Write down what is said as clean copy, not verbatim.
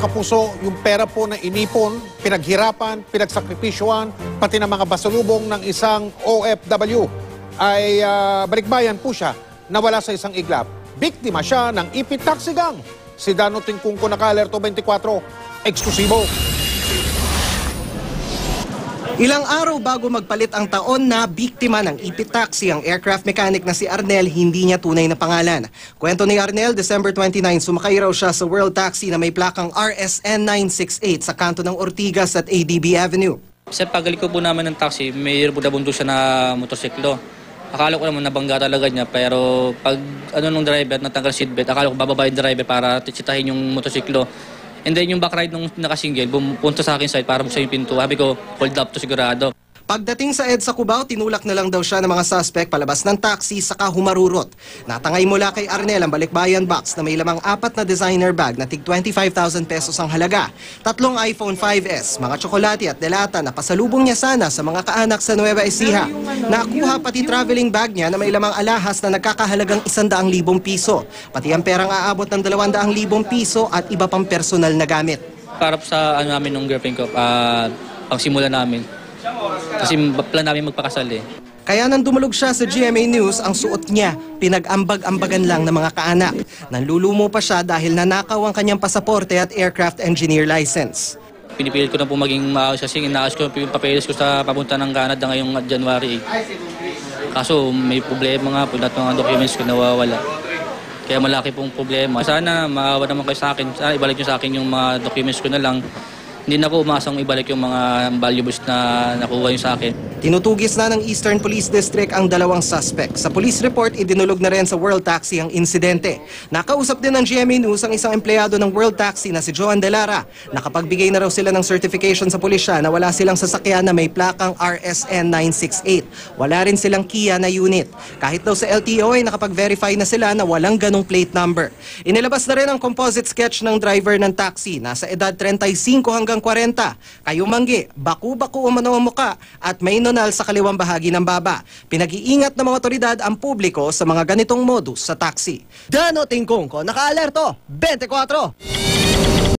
mga kapuso, yung pera po na inipon, pinaghirapan, pinagsakripisyohan, pati ng mga basalubong ng isang OFW ay balikbayan po siya na wala sa isang iglap. Biktima siya ng ipit taxi gang. Si Dano Tingkungko, Naka-Alerto 24, eksklusibo. Ilang araw bago magpalit ang taon na biktima ng ipit taxi ang aircraft mechanic na si Arnel, hindi niya tunay na pangalan. Kwento ni Arnel, December 29, sumakay raw siya sa World Taxi na may plakang RSN 968 sa kanto ng Ortigas at ADB Avenue. Sa pagalit ko po naman ng taxi, may bundo siya na motorsiklo. Akala ko naman nabangga talaga niya, pero pag nung driver natanggal seatbelt, akala ko bababa yung driver para titsitahin yung motorsiklo. And then yung backride nung nakasingle, pumunta sa akin side para buksan yung pinto. Sabi ko, hold up to sigurado. Pagdating sa EDSA Cubao, tinulak na lang daw siya ng mga suspect palabas ng taxi saka humarurot. Natangay mula kay Arnel ang balikbayan box na may lamang 4 na designer bag na tig 25,000 pesos ang halaga, 3 iPhone 5S, mga tsokolate at delata na pasalubong niya sana sa mga kaanak sa Nueva Ecija. Nakuha pati traveling bag niya na may lamang alahas na nagkakahalagang 100,000 piso, pati ang perang aabot ng 200,000 piso at iba pang personal na gamit. Para sa namin ng girlfriend ko, pagsimula namin. Kasi plan namin magpakasal eh. Kaya nang dumulog siya sa GMA News, ang suot niya, pinag-ambag-ambagan lang ng mga kaanak. Nanlulumo pa siya dahil nanakaw ang kanyang pasaporte at aircraft engineer license. Pinipilit ko na po maging maayos kasi inaayos ko yung papeles ko sa papunta ng Canada ngayong January 8. Kaso may problema nga po, lahat ng mga documents ko nawawala. Kaya malaki pong problema. Sana maawa naman kayo sa akin, ibalik nyo sa akin yung mga documents ko na lang. Hindi na ako umasang ibalik yung mga valuables na nakuha yung sa akin. Tinutugis na ng Eastern Police District ang 2 suspect. Sa police report, idinulog na rin sa World Taxi ang insidente. Nakausap din ng GMA News ang isang empleyado ng World Taxi na si Joan Delara. Nakapagbigay na raw sila ng certification sa pulisya na wala silang sasakyan na may plakang RSN 968. Wala rin silang Kia na unit. Kahit daw sa LTO ay nakapag-verify na sila na walang ganong plate number. Inilabas na rin ang composite sketch ng driver ng taxi. Nasa edad 35 hanggang 40. Kayumanggi, baku-baku umano ang muka at may nonal sa kaliwang bahagi ng baba. Pinag-iingat ng mga otoridad ang publiko sa mga ganitong modus sa taxi. Dano Tingkungko, Naka-Alerto 24.